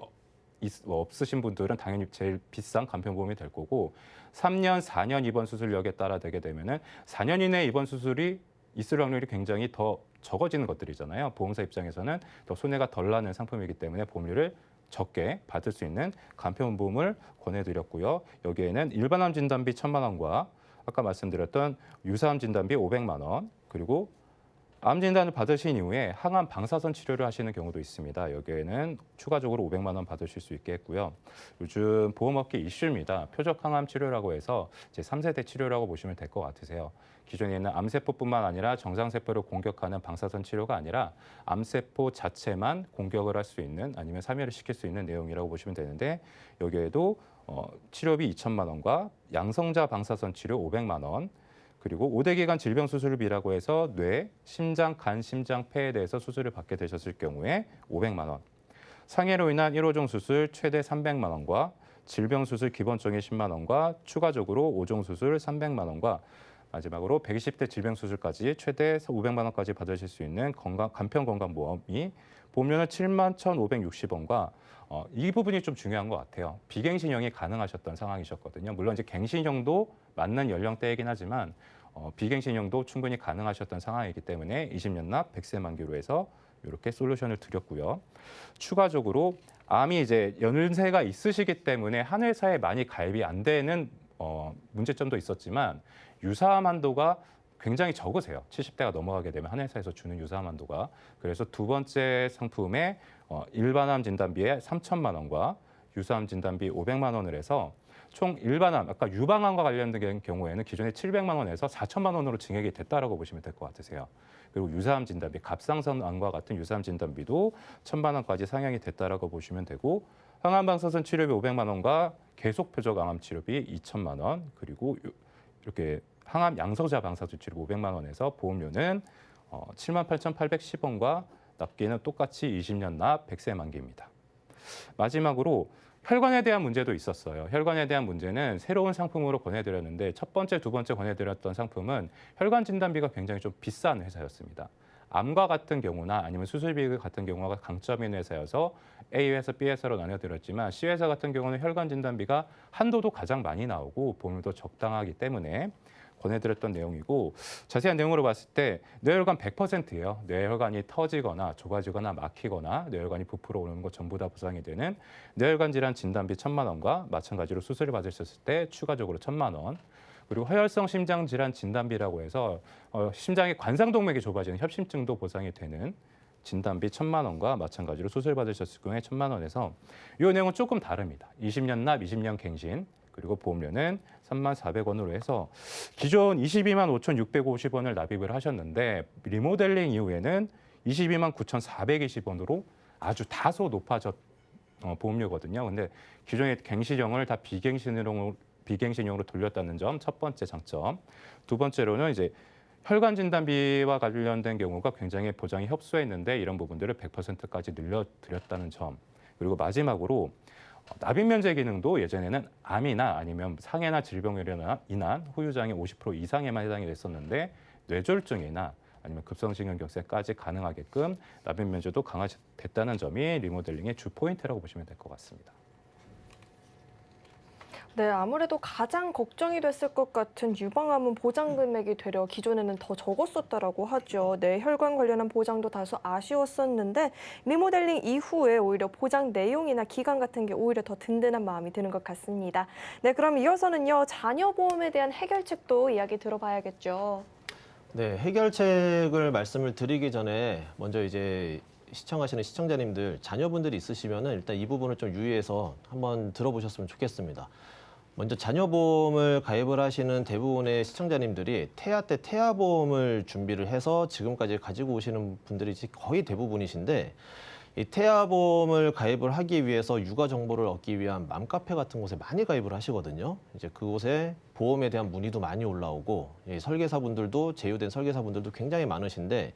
없으신 분들은 당연히 제일 비싼 간편보험이 될 거고 3년, 4년 입원 수술력에 따라 되게 되면은 4년 이내 입원 수술이 있을 확률이 굉장히 더 적어지는 것들이잖아요. 보험사 입장에서는 더 손해가 덜 나는 상품이기 때문에 보험료를 적게 받을 수 있는 간편보험을 권해드렸고요. 여기에는 일반암 진단비 1,000만 원과 아까 말씀드렸던 유사암 진단비 500만 원 그리고 암 진단을 받으신 이후에 항암 방사선 치료를 하시는 경우도 있습니다. 여기에는 추가적으로 500만 원 받으실 수 있게 했고요. 요즘 보험업계 이슈입니다. 표적 항암 치료라고 해서 이제 3세대 치료라고 보시면 될 것 같으세요. 기존에 있는 암세포뿐만 아니라 정상세포를 공격하는 방사선 치료가 아니라 암세포 자체만 공격을 할 수 있는 아니면 사멸을 시킬 수 있는 내용이라고 보시면 되는데 여기에도 치료비 2천만 원과 양성자 방사선 치료 500만 원 그리고 5대 기간 질병 수술비라고 해서 뇌, 심장, 간, 심장, 폐에 대해서 수술을 받게 되셨을 경우에 500만 원, 상해로 인한 1호종 수술 최대 300만 원과 질병 수술 기본적인 10만 원과 추가적으로 5종 수술 300만 원과 마지막으로 120대 질병 수술까지 최대 500만 원까지 받으실 수 있는 간편건강보험이 보험료는 7만 1,560원과 이 부분이 좀 중요한 것 같아요. 비갱신형이 가능하셨던 상황이셨거든요. 물론 이제 갱신형도 맞는 연령대이긴 하지만 비갱신형도 충분히 가능하셨던 상황이기 때문에 20년 납 100세 만기로 해서 이렇게 솔루션을 드렸고요. 추가적으로 암이 이제 연세가 있으시기 때문에 한 회사에 많이 가입이 안 되는 문제점도 있었지만 유사암 한도가 굉장히 적으세요. 70대가 넘어가게 되면 한 회사에서 주는 유사암 한도가. 그래서 두 번째 상품에 일반암 진단비에 3천만 원과 유사암 진단비 500만 원을 해서 총 일반암, 아까 유방암과 관련된 경우에는 기존에 700만 원에서 4천만 원으로 증액이 됐다라고 보시면 될 것 같으세요. 그리고 유사암 진단비, 갑상선암과 같은 유사암 진단비도 1,000만 원까지 상향이 됐다라고 보시면 되고 항암방사선 치료비 500만 원과 계속 표적 암 치료비 2천만 원, 그리고 이렇게 항암 양성자 방사수 치료 500만 원에서 보험료는 78,810원과 납기는 똑같이 20년 납 100세 만기입니다. 마지막으로 혈관에 대한 문제도 있었어요. 혈관에 대한 문제는 새로운 상품으로 권해드렸는데 첫 번째, 두 번째 권해드렸던 상품은 혈관 진단비가 굉장히 좀 비싼 회사였습니다. 암과 같은 경우나 아니면 수술비 같은 경우가 강점인 회사여서 A 회사, B 회사로 나눠드렸지만 C 회사 같은 경우는 혈관 진단비가 한도도 가장 많이 나오고 보험료도 적당하기 때문에 권해드렸던 내용이고 자세한 내용으로 봤을 때 뇌혈관 100%예요. 뇌혈관이 터지거나 좁아지거나 막히거나 뇌혈관이 부풀어 오르는 것 전부 다 보상이 되는 뇌혈관 질환 진단비 1,000만 원과 마찬가지로 수술을 받으셨을 때 추가적으로 1,000만 원. 그리고 허혈성 심장 질환 진단비라고 해서 심장의 관상동맥이 좁아지는 협심증도 보상이 되는 진단비 1,000만 원과 마찬가지로 수술 받으셨을 경우에 1,000만 원에서 이 내용은 조금 다릅니다. 20년 납, 20년 갱신. 그리고 보험료는 34,400원으로 해서 기존 22만 5,650원을 납입을 하셨는데 리모델링 이후에는 22만 9,420원으로 아주 다소 높아졌 보험료거든요. 근데 기존의 갱신형을 다 비갱신형으로 돌렸다는 점 첫 번째 장점. 두 번째로는 이제 혈관 진단비와 관련된 경우가 굉장히 보장이 협소했는데 이런 부분들을 100%까지 늘려드렸다는 점. 그리고 마지막으로 납입 면제 기능도 예전에는 암이나 아니면 상해나 질병으로 인한 후유장애 50% 이상에만 해당이 됐었는데 뇌졸중이나 아니면 급성심근경색까지 가능하게끔 납입 면제도 강화됐다는 점이 리모델링의 주 포인트라고 보시면 될 것 같습니다. 네, 아무래도 가장 걱정이 됐을 것 같은 유방암은 보장 금액이 되려 기존에는 더 적었었다라고 하죠. 네, 혈관 관련한 보장도 다소 아쉬웠었는데 리모델링 이후에 오히려 보장 내용이나 기간 같은 게 오히려 더 든든한 마음이 드는 것 같습니다. 네, 그럼 이어서는요, 자녀보험에 대한 해결책도 이야기 들어봐야겠죠. 네, 해결책을 말씀을 드리기 전에 먼저 이제 시청하시는 시청자님들, 자녀분들이 있으시면은 일단 이 부분을 좀 유의해서 한번 들어보셨으면 좋겠습니다. 먼저 자녀보험을 가입을 하시는 대부분의 시청자님들이 태아 때 태아보험을 준비를 해서 지금까지 가지고 오시는 분들이 거의 대부분이신데 이 태아보험을 가입을 하기 위해서 육아 정보를 얻기 위한 맘카페 같은 곳에 많이 가입을 하시거든요. 이제 그곳에 보험에 대한 문의도 많이 올라오고 설계사분들도 제휴된 설계사분들도 굉장히 많으신데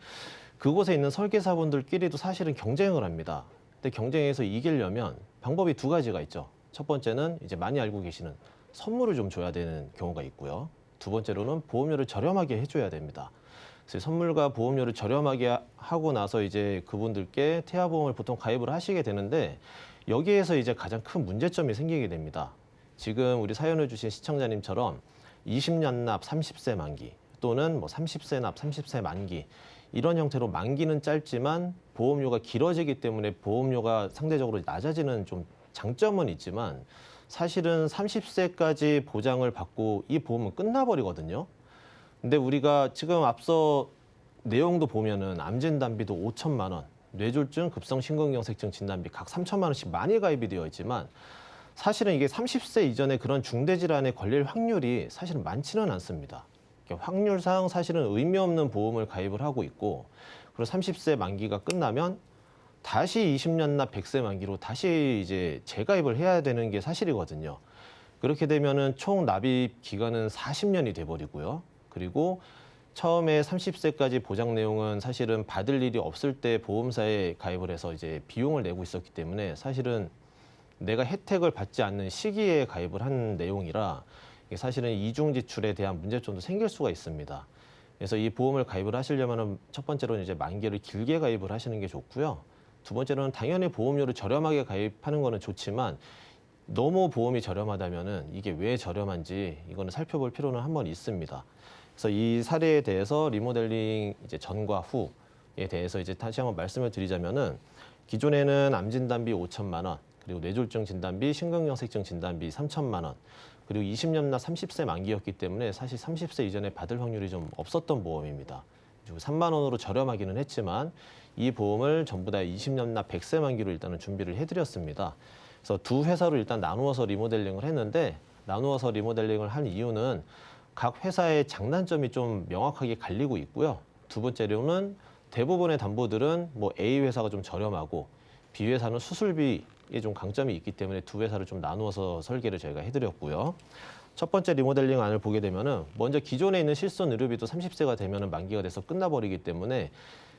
그곳에 있는 설계사분들끼리도 사실은 경쟁을 합니다. 근데 경쟁에서 이기려면 방법이 두 가지가 있죠. 첫 번째는 이제 많이 알고 계시는 선물을 좀 줘야 되는 경우가 있고요. 두 번째로는 보험료를 저렴하게 해줘야 됩니다. 그래서 선물과 보험료를 저렴하게 하고 나서 이제 그분들께 태아보험을 보통 가입을 하시게 되는데 여기에서 이제 가장 큰 문제점이 생기게 됩니다. 지금 우리 사연을 주신 시청자님처럼 20년 납 30세 만기 또는 뭐 30세 납 30세 만기 이런 형태로 만기는 짧지만 보험료가 길어지기 때문에 보험료가 상대적으로 낮아지는 좀 장점은 있지만 사실은 30세까지 보장을 받고 이 보험은 끝나버리거든요. 근데 우리가 지금 앞서 내용도 보면은 암 진단비도 5천만 원, 뇌졸중, 급성심근경색증 진단비 각 3천만 원씩 많이 가입이 되어 있지만 사실은 이게 30세 이전에 그런 중대질환에 걸릴 확률이 사실은 많지는 않습니다. 확률상 사실은 의미 없는 보험을 가입을 하고 있고 그리고 30세 만기가 끝나면 다시 20년 납 100세 만기로 다시 이제 재가입을 해야 되는 게 사실이거든요. 그렇게 되면은 총 납입 기간은 40년이 돼버리고요. 그리고 처음에 30세까지 보장 내용은 사실은 받을 일이 없을 때 보험사에 가입을 해서 이제 비용을 내고 있었기 때문에 사실은 내가 혜택을 받지 않는 시기에 가입을 한 내용이라 이게 사실은 이중 지출에 대한 문제점도 생길 수가 있습니다. 그래서 이 보험을 가입을 하시려면 첫 번째로는 이제 만기를 길게 가입을 하시는 게 좋고요. 두 번째로는 당연히 보험료를 저렴하게 가입하는 거는 좋지만 너무 보험이 저렴하다면은 이게 왜 저렴한지 이거는 살펴볼 필요는 한번 있습니다. 그래서 이 사례에 대해서 리모델링 이제 전과 후에 대해서 이제 다시 한번 말씀을 드리자면은 기존에는 암 진단비 5천만 원, 그리고 뇌졸중 진단비, 심근경색증 진단비 3천만 원, 그리고 20년 나 30세 만기였기 때문에 사실 30세 이전에 받을 확률이 좀 없었던 보험입니다. 3만 원으로 저렴하기는 했지만 이 보험을 전부 다 20년 나 100세 만기로 일단은 준비를 해드렸습니다. 그래서 두 회사로 일단 나누어서 리모델링을 했는데 나누어서 리모델링을 한 이유는 각 회사의 장단점이 좀 명확하게 갈리고 있고요. 두 번째로는 대부분의 담보들은 뭐 A 회사가 좀 저렴하고 B 회사는 수술비에 좀 강점이 있기 때문에 두 회사를 좀 나누어서 설계를 저희가 해드렸고요. 첫 번째 리모델링 안을 보게 되면은 먼저 기존에 있는 실손 의료비도 30세가 되면은 만기가 돼서 끝나버리기 때문에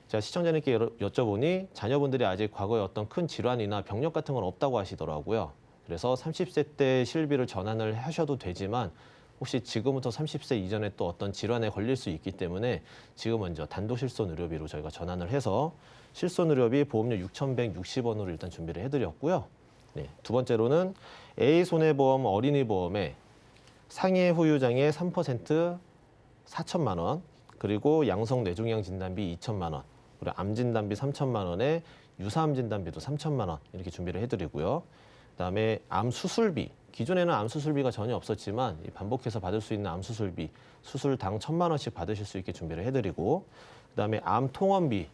제가 시청자님께 여쭤보니 자녀분들이 아직 과거에 어떤 큰 질환이나 병력 같은 건 없다고 하시더라고요. 그래서 30세 때 실비를 전환을 하셔도 되지만 혹시 지금부터 30세 이전에 또 어떤 질환에 걸릴 수 있기 때문에 지금 먼저 단독 실손 의료비로 저희가 전환을 해서 실손 의료비 보험료 6,160원으로 일단 준비를 해드렸고요. 네, 두 번째로는 A 손해보험 어린이 보험에 상해 후유장애 3% 4천만 원, 그리고 양성 뇌종양 진단비 2천만 원, 그리고 암 진단비 3천만 원에 유사암 진단비도 3천만 원 이렇게 준비를 해드리고요. 그다음에 암 수술비, 기존에는 암 수술비가 전혀 없었지만 반복해서 받을 수 있는 암 수술비, 수술당 1,000만 원씩 받으실 수 있게 준비를 해드리고, 그다음에 암 통원비,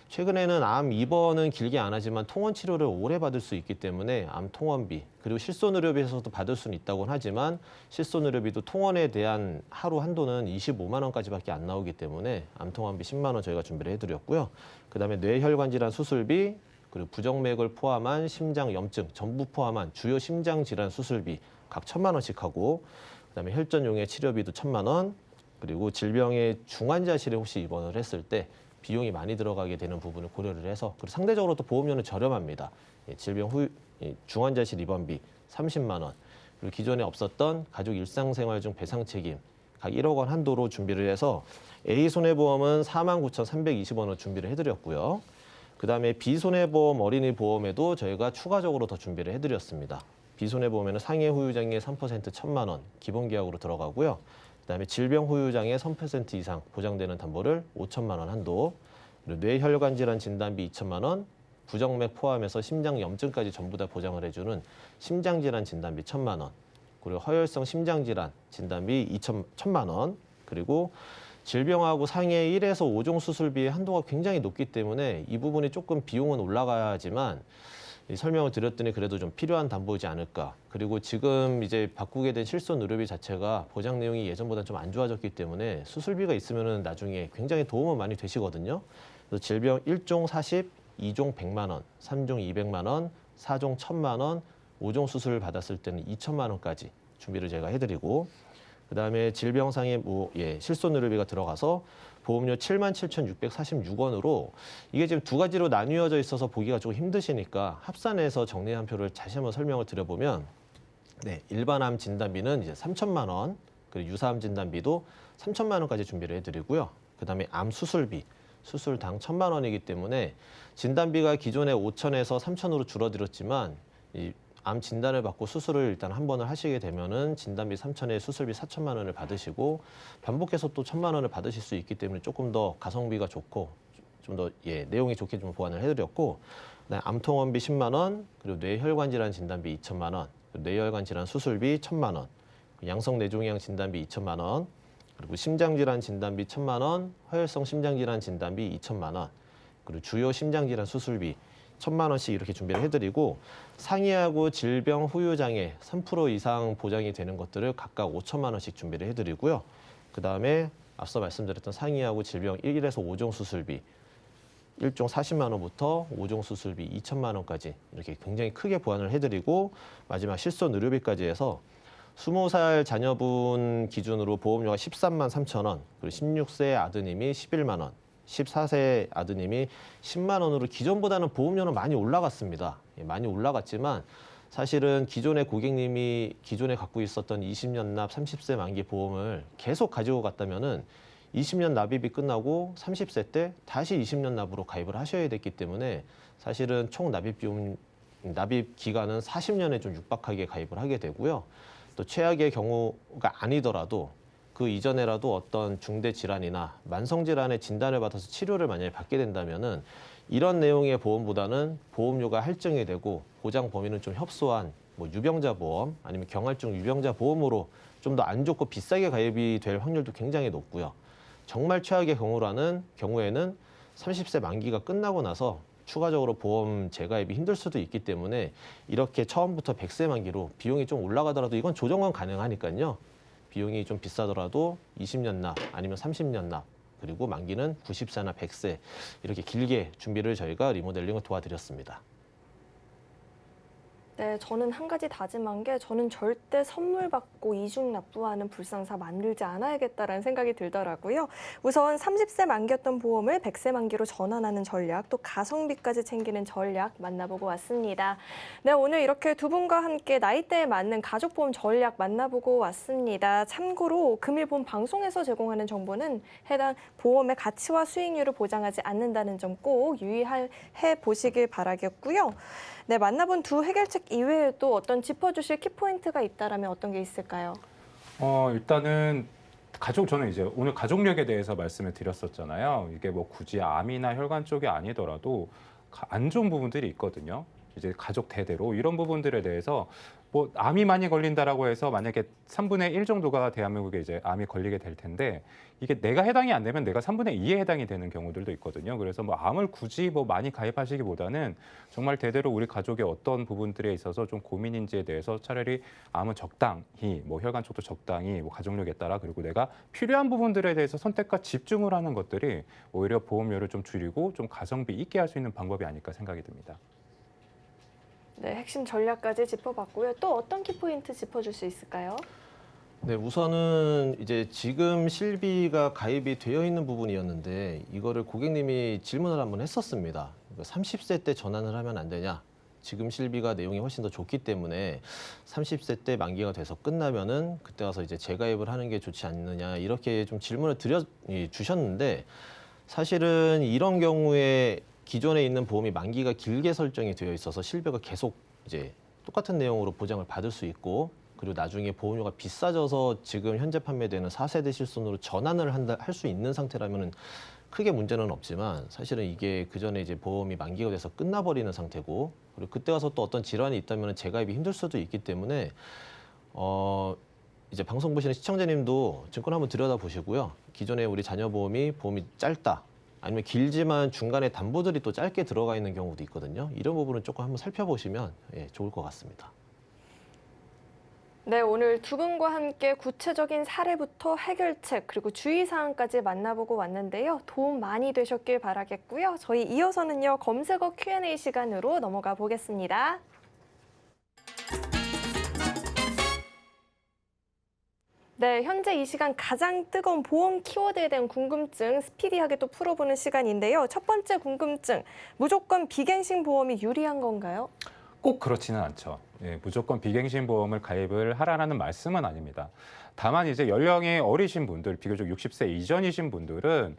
최근에는 암 입원은 길게 안 하지만 통원 치료를 오래 받을 수 있기 때문에 암 통원비, 그리고 실손 의료비에서도 받을 수는 있다고는 하지만 실손 의료비도 통원에 대한 하루 한도는 25만 원까지밖에 안 나오기 때문에 암 통원비 10만 원 저희가 준비를 해드렸고요. 그다음에 뇌혈관 질환 수술비, 그리고 부정맥을 포함한 심장염증 전부 포함한 주요 심장질환 수술비 각 1,000만 원씩 하고, 그다음에 혈전용해 치료비도 1,000만 원, 그리고 질병의 중환자실에 혹시 입원을 했을 때 비용이 많이 들어가게 되는 부분을 고려를 해서, 그리고 상대적으로 또 보험료는 저렴합니다. 질병 후 중환자실 입원비 30만 원, 그리고 기존에 없었던 가족 일상생활 중 배상 책임 각 1억 원 한도로 준비를 해서 A 손해보험은 49,320원으로 준비를 해드렸고요. 그다음에 B 손해보험 어린이 보험에도 저희가 추가적으로 더 준비를 해드렸습니다. B 손해보험에는 상해 후유장애 3% 1,000만 원 기본 계약으로 들어가고요. 그다음에 질병 후유장애 3% 이상 보장되는 담보를 5천만 원 한도, 그리고 뇌혈관 질환 진단비 2천만 원, 부정맥 포함해서 심장염증까지 전부 다 보장을 해주는 심장질환 진단비 1,000만 원, 그리고 허혈성 심장질환 진단비 1,000만 원, 그리고 질병하고 상해 1에서 5종 수술비의 한도가 굉장히 높기 때문에 이 부분이 조금 비용은 올라가야지만 설명을 드렸더니 그래도 좀 필요한 담보이지 않을까. 그리고 지금 이제 바꾸게 된 실손 의료비 자체가 보장 내용이 예전보다 좀 안 좋아졌기 때문에 수술비가 있으면은 나중에 굉장히 도움은 많이 되시거든요. 그래서 질병 1종 40, 2종 100만 원, 3종 200만 원, 4종 1,000만 원, 5종 수술을 받았을 때는 2천만 원까지 준비를 제가 해드리고, 그다음에 질병상의 실손 의료비가 들어가서 보험료 77,646원으로 이게 지금 두 가지로 나뉘어져 있어서 보기가 좀 힘드시니까 합산해서 정리한 표를 다시 한번 설명을 드려보면, 네, 일반암 진단비는 이제 3천만 원, 그리고 유사암 진단비도 3천만 원까지 준비를 해드리고요. 그다음에 암 수술비, 수술당 1,000만 원이기 때문에 진단비가 기존에 5천에서 3천으로 줄어들었지만 이 암 진단을 받고 수술을 일단 한 번을 하시게 되면은 진단비 3천에 수술비 4천만 원을 받으시고 반복해서 또 1,000만 원을 받으실 수 있기 때문에 조금 더 가성비가 좋고 좀 더 내용이 좋게 좀 보완을 해드렸고, 그다음에 암통원비 10만 원, 그리고 뇌혈관 질환 진단비 2천만 원, 뇌혈관 질환 수술비 1,000만 원, 양성 뇌종양 진단비 2천만 원, 그리고 심장질환 진단비 1,000만 원, 허혈성 심장질환 진단비 2천만 원, 그리고 주요 심장질환 수술비 1,000만 원씩 이렇게 준비를 해드리고, 상해하고 질병 후유장애 3% 이상 보장이 되는 것들을 각각 5천만 원씩 준비를 해드리고요. 그다음에 앞서 말씀드렸던 상해하고 질병 1에서 5종 수술비 1종 40만 원부터 5종 수술비 2천만 원까지 이렇게 굉장히 크게 보완을 해드리고, 마지막 실손 의료비까지 해서 20살 자녀분 기준으로 보험료가 13만 3천 원, 그리고 16세 아드님이 11만 원, 14세 아드님이 10만 원으로 기존보다는 보험료는 많이 올라갔습니다. 많이 올라갔지만 사실은 기존의 고객님이 기존에 갖고 있었던 20년 납 30세 만기 보험을 계속 가지고 갔다면은 20년 납입이 끝나고 30세 때 다시 20년 납으로 가입을 하셔야 됐기 때문에 사실은 총 납입 기간은 40년에 좀 육박하게 가입을 하게 되고요. 또 최악의 경우가 아니더라도 그 이전에라도 어떤 중대 질환이나 만성 질환의 진단을 받아서 치료를 만약에 받게 된다면은 이런 내용의 보험보다는 보험료가 할증이 되고 보장 범위는 좀 협소한 뭐 유병자 보험 아니면 경할증 유병자 보험으로 좀 더 안 좋고 비싸게 가입이 될 확률도 굉장히 높고요. 정말 최악의 경우에는 30세 만기가 끝나고 나서 추가적으로 보험 재가입이 힘들 수도 있기 때문에 이렇게 처음부터 100세 만기로 비용이 좀 올라가더라도 이건 조정은 가능하니까요. 비용이 좀 비싸더라도 20년 납 아니면 30년 납 그리고 만기는 90세나 100세 이렇게 길게 준비를 저희가 리모델링을 도와드렸습니다. 네, 저는 한 가지 다짐한 게 저는 절대 선물 받고 이중 납부하는 불상사 만들지 않아야겠다라는 생각이 들더라고요. 우선 30세 만기였던 보험을 100세 만기로 전환하는 전략, 또 가성비까지 챙기는 전략 만나보고 왔습니다. 네, 오늘 이렇게 두 분과 함께 나이대에 맞는 가족보험 전략 만나보고 왔습니다. 참고로 금일보험 방송에서 제공하는 정보는 해당 보험의 가치와 수익률을 보장하지 않는다는 점 꼭 유의해 보시길 바라겠고요. 네, 만나본 두 해결책 이외에도 어떤 짚어주실 키포인트가 있다라면 어떤 게 있을까요? 일단은 저는 이제 오늘 가족력에 대해서 말씀을 드렸었잖아요. 이게 뭐 굳이 암이나 혈관 쪽이 아니더라도 안 좋은 부분들이 있거든요. 이제 가족 대대로 이런 부분들에 대해서 뭐 암이 많이 걸린다라고 해서 만약에 3분의 1 정도가 대한민국에 이제 암이 걸리게 될 텐데 이게 내가 해당이 안 되면 내가 3분의 2에 해당이 되는 경우들도 있거든요. 그래서 뭐 암을 굳이 뭐 많이 가입하시기보다는 정말 대대로 우리 가족의 어떤 부분들에 있어서 좀 고민인지에 대해서 차라리 암은 적당히 뭐 혈관 쪽도 적당히 뭐 가족력에 따라 그리고 내가 필요한 부분들에 대해서 선택과 집중을 하는 것들이 오히려 보험료를 좀 줄이고 좀 가성비 있게 할 수 있는 방법이 아닐까 생각이 듭니다. 네, 핵심 전략까지 짚어봤고요. 또 어떤 키포인트 짚어줄 수 있을까요? 네, 우선은 이제 지금 실비가 가입이 되어 있는 부분이었는데 이거를 고객님이 질문을 한번 했었습니다. 30세 때 전환을 하면 안 되냐? 지금 실비가 내용이 훨씬 더 좋기 때문에 30세 때 만기가 돼서 끝나면은 그때 가서 이제 재가입을 하는 게 좋지 않느냐 이렇게 좀 질문을 주셨는데 사실은 이런 경우에 기존에 있는 보험이 만기가 길게 설정이 되어 있어서 실비가 계속 이제 똑같은 내용으로 보장을 받을 수 있고 그리고 나중에 보험료가 비싸져서 지금 현재 판매되는 4세대 실손으로 전환을 할 수 있는 상태라면은 크게 문제는 없지만 사실은 이게 그전에 이제 보험이 만기가 돼서 끝나버리는 상태고 그리고 그때 가서 또 어떤 질환이 있다면 재가입이 힘들 수도 있기 때문에 이제 방송 보시는 시청자님도 증권 한번 들여다보시고요. 기존에 우리 자녀 보험이 짧다. 아니면 길지만 중간에 담보들이 또 짧게 들어가 있는 경우도 있거든요. 이런 부분은 조금 한번 살펴보시면 좋을 것 같습니다. 네, 오늘 두 분과 함께 구체적인 사례부터 해결책 그리고 주의사항까지 만나보고 왔는데요. 도움 많이 되셨길 바라겠고요. 저희 이어서는요. 검색어 Q&A 시간으로 넘어가 보겠습니다. 네, 현재 이 시간 가장 뜨거운 보험 키워드에 대한 궁금증 스피디하게 또 풀어보는 시간인데요. 첫 번째 궁금증, 무조건 비갱신 보험이 유리한 건가요? 꼭 그렇지는 않죠. 예, 무조건 비갱신 보험을 가입을 하라는 말씀은 아닙니다. 다만 이제 연령이 어리신 분들, 비교적 60세 이전이신 분들은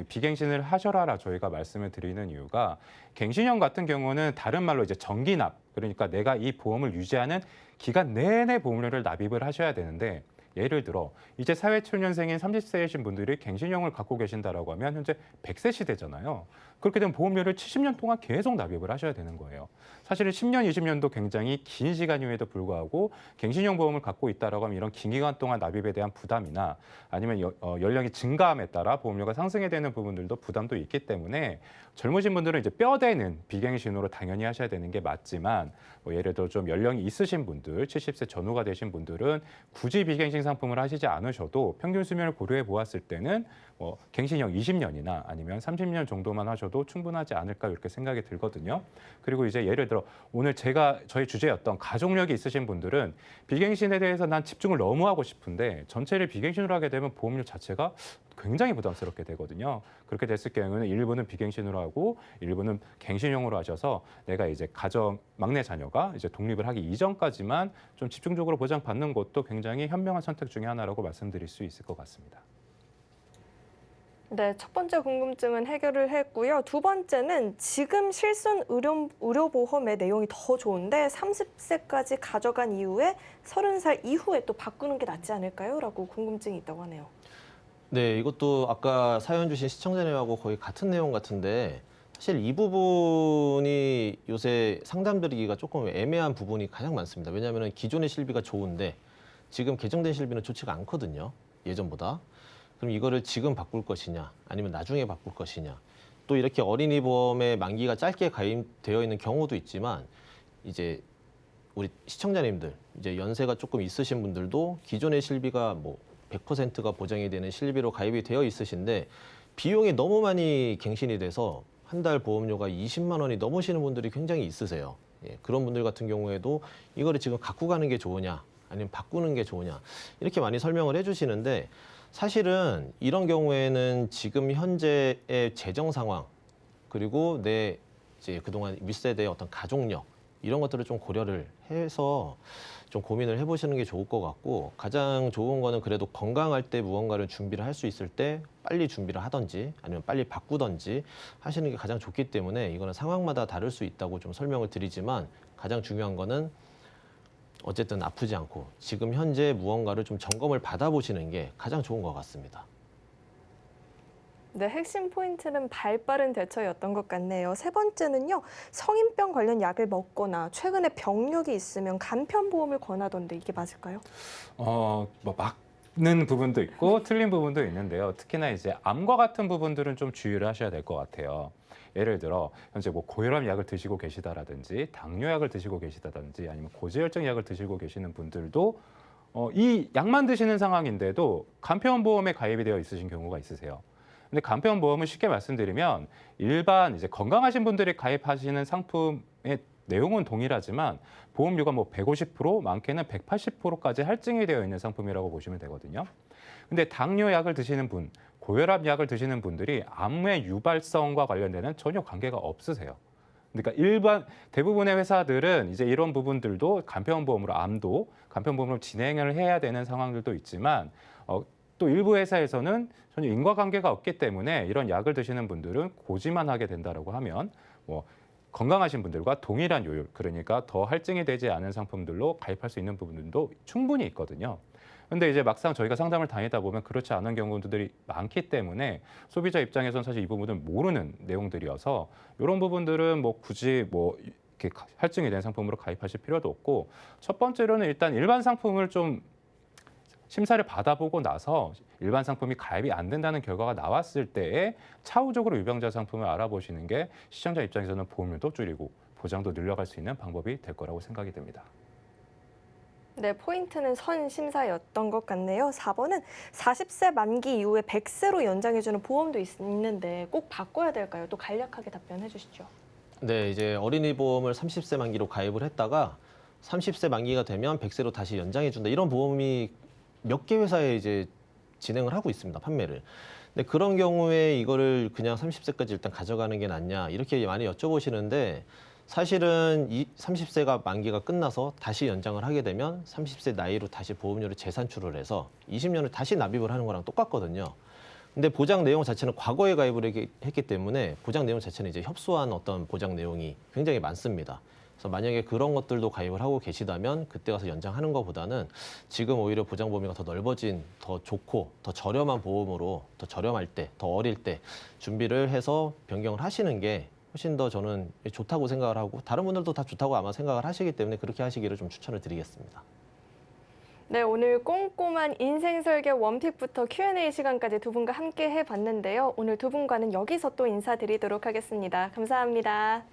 비갱신을 하셔라라 저희가 말씀을 드리는 이유가 갱신형 같은 경우는 다른 말로 이제 정기납, 그러니까 내가 이 보험을 유지하는 기간 내내 보험료를 납입을 하셔야 되는데 예를 들어 이제 사회초년생인 30세이신 분들이 갱신형을 갖고 계신다라고 하면 현재 100세 시대잖아요. 그렇게 되면 보험료를 70년 동안 계속 납입을 하셔야 되는 거예요. 사실은 10년, 20년도 굉장히 긴 시간임에도 불구하고 갱신형 보험을 갖고 있다라고 하면 이런 긴 기간 동안 납입에 대한 부담이나 아니면 연령이 증가함에 따라 보험료가 상승해 되는 부분들도 부담도 있기 때문에 젊으신 분들은 이제 뼈대는 비갱신으로 당연히 하셔야 되는 게 맞지만 뭐 예를 들어 좀 연령이 있으신 분들, 70세 전후가 되신 분들은 굳이 비갱신 상품을 하시지 않으셔도 평균 수명을 고려해 보았을 때는 갱신형 20년이나 아니면 30년 정도만 하셔도 주셔도 충분하지 않을까 이렇게 생각이 들거든요. 그리고 이제 예를 들어 오늘 저희 주제였던 가족력이 있으신 분들은 비갱신에 대해서 난 집중을 너무 하고 싶은데 전체를 비갱신으로 하게 되면 보험료 자체가 굉장히 부담스럽게 되거든요. 그렇게 됐을 경우에는 일부는 비갱신으로 하고 일부는 갱신형으로 하셔서 내가 이제 가정 막내 자녀가 이제 독립을 하기 이전까지만 좀 집중적으로 보장받는 것도 굉장히 현명한 선택 중에 하나라고 말씀드릴 수 있을 것 같습니다. 네, 첫 번째 궁금증은 해결을 했고요. 두 번째는 지금 실손 의료보험의 내용이 더 좋은데 30세까지 가져간 이후에 30살 이후에 또 바꾸는 게 낫지 않을까요? 라고 궁금증이 있다고 하네요. 네, 이것도 아까 사연 주신 시청자님하고 거의 같은 내용 같은데 사실 이 부분이 요새 상담드리기가 조금 애매한 부분이 가장 많습니다. 왜냐하면 기존의 실비가 좋은데 지금 개정된 실비는 좋지가 않거든요. 예전보다. 그럼 이거를 지금 바꿀 것이냐 아니면 나중에 바꿀 것이냐. 또 이렇게 어린이 보험의 만기가 짧게 가입되어 있는 경우도 있지만 이제 우리 시청자님들 이제 연세가 조금 있으신 분들도 기존의 실비가 뭐 100%가 보장이 되는 실비로 가입이 되어 있으신데 비용이 너무 많이 갱신이 돼서 한 달 보험료가 20만 원이 넘으시는 분들이 굉장히 있으세요. 예, 그런 분들 같은 경우에도 이거를 지금 갖고 가는 게 좋으냐 아니면 바꾸는 게 좋으냐 이렇게 많이 설명을 해주시는데 사실은 이런 경우에는 지금 현재의 재정 상황 그리고 내 이제 그동안 윗세대의 어떤 가족력 이런 것들을 좀 고려를 해서 좀 고민을 해보시는 게 좋을 것 같고 가장 좋은 거는 그래도 건강할 때 무언가를 준비를 할 수 있을 때 빨리 준비를 하든지 아니면 빨리 바꾸든지 하시는 게 가장 좋기 때문에 이거는 상황마다 다를 수 있다고 좀 설명을 드리지만 가장 중요한 거는 어쨌든 아프지 않고 지금 현재 무언가를 좀 점검을 받아보시는 게 가장 좋은 것 같습니다. 네, 핵심 포인트는 발빠른 대처였던 것 같네요. 세 번째는요, 성인병 관련 약을 먹거나 최근에 병력이 있으면 간편보험을 권하던데 이게 맞을까요? 뭐 맞는 부분도 있고 틀린 부분도 있는데요. 특히나 이제 암과 같은 부분들은 좀 주의를 하셔야 될 것 같아요. 예를 들어 현재 뭐 고혈압 약을 드시고 계시다라든지 당뇨약을 드시고 계시다든지 아니면 고지혈증 약을 드시고 계시는 분들도 이 약만 드시는 상황인데도 간편보험에 가입이 되어 있으신 경우가 있으세요. 근데 간편보험은 쉽게 말씀드리면 일반 이제 건강하신 분들이 가입하시는 상품의 내용은 동일하지만 보험료가 뭐 150%, 많게는 180%까지 할증이 되어 있는 상품이라고 보시면 되거든요. 근데 당뇨약을 드시는 분, 고혈압 약을 드시는 분들이 암의 유발성과 관련되는 전혀 관계가 없으세요. 그러니까 대부분의 회사들은 이제 이런 부분들도 간편보험으로 암도 간편보험으로 진행을 해야 되는 상황들도 있지만 또 일부 회사에서는 전혀 인과관계가 없기 때문에 이런 약을 드시는 분들은 고지만 하게 된다라고 하면 뭐 건강하신 분들과 동일한 요율, 그러니까 더 할증이 되지 않은 상품들로 가입할 수 있는 부분들도 충분히 있거든요. 근데 이제 막상 저희가 상담을 다니다 보면 그렇지 않은 경우들이 많기 때문에 소비자 입장에서는 사실 이 부분은 모르는 내용들이어서 이런 부분들은 뭐 굳이 뭐 이렇게 할증이 된 상품으로 가입하실 필요도 없고 첫 번째로는 일단 일반 상품을 좀 심사를 받아보고 나서 일반 상품이 가입이 안 된다는 결과가 나왔을 때에 차후적으로 유병자 상품을 알아보시는 게 시청자 입장에서는 보험료도 줄이고 보장도 늘려갈 수 있는 방법이 될 거라고 생각이 됩니다. 네, 포인트는 선심사였던 것 같네요. 4번은 40세 만기 이후에 100세로 연장해주는 보험도 있는데 꼭 바꿔야 될까요? 또 간략하게 답변해 주시죠. 네, 이제 어린이 보험을 30세 만기로 가입을 했다가 30세 만기가 되면 100세로 다시 연장해준다. 이런 보험이 몇 개 회사에 이제 진행을 하고 있습니다, 판매를. 근데 그런 경우에 이거를 그냥 30세까지 일단 가져가는 게 낫냐 이렇게 많이 여쭤보시는데 사실은 이 30세가 만기가 끝나서 다시 연장을 하게 되면 30세 나이로 다시 보험료를 재산출을 해서 20년을 다시 납입을 하는 거랑 똑같거든요. 근데 보장 내용 자체는 과거에 가입을 했기 때문에 보장 내용 자체는 이제 협소한 어떤 보장 내용이 굉장히 많습니다. 그래서 만약에 그런 것들도 가입을 하고 계시다면 그때 가서 연장하는 것보다는 지금 오히려 보장 범위가 더 넓어진, 더 좋고 더 저렴한 보험으로 더 저렴할 때, 더 어릴 때 준비를 해서 변경을 하시는 게 훨씬 더 저는 좋다고 생각을 하고 다른 분들도 다 좋다고 아마 생각을 하시기 때문에 그렇게 하시기를 좀 추천을 드리겠습니다. 네, 오늘 꼼꼼한 인생 설계 원픽부터 Q&A 시간까지 두 분과 함께 해봤는데요. 오늘 두 분과는 여기서 또 인사드리도록 하겠습니다. 감사합니다.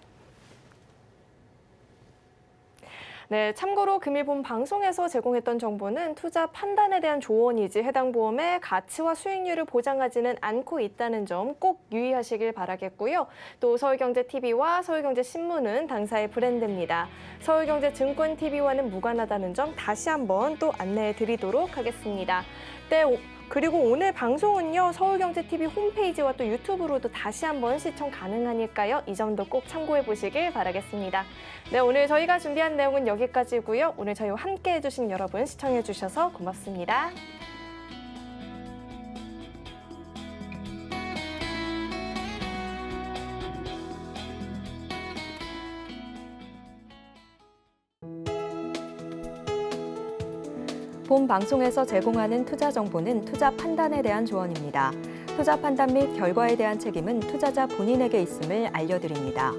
네, 참고로 금일 본 방송에서 제공했던 정보는 투자 판단에 대한 조언이지 해당 보험의 가치와 수익률을 보장하지는 않고 있다는 점 꼭 유의하시길 바라겠고요. 또 서울경제TV와 서울경제신문은 당사의 브랜드입니다. 서울경제증권TV와는 무관하다는 점 다시 한번 또 안내해 드리도록 하겠습니다. 네, 그리고 오늘 방송은요, 서울경제TV 홈페이지와 또 유튜브로도 다시 한번 시청 가능하니까요. 이 점도 꼭 참고해 보시길 바라겠습니다. 네, 오늘 저희가 준비한 내용은 여기까지고요. 오늘 저희와 함께 해주신 여러분 시청해 주셔서 고맙습니다. 본 방송에서 제공하는 투자 정보는 투자 판단에 대한 조언입니다. 투자 판단 및 결과에 대한 책임은 투자자 본인에게 있음을 알려드립니다.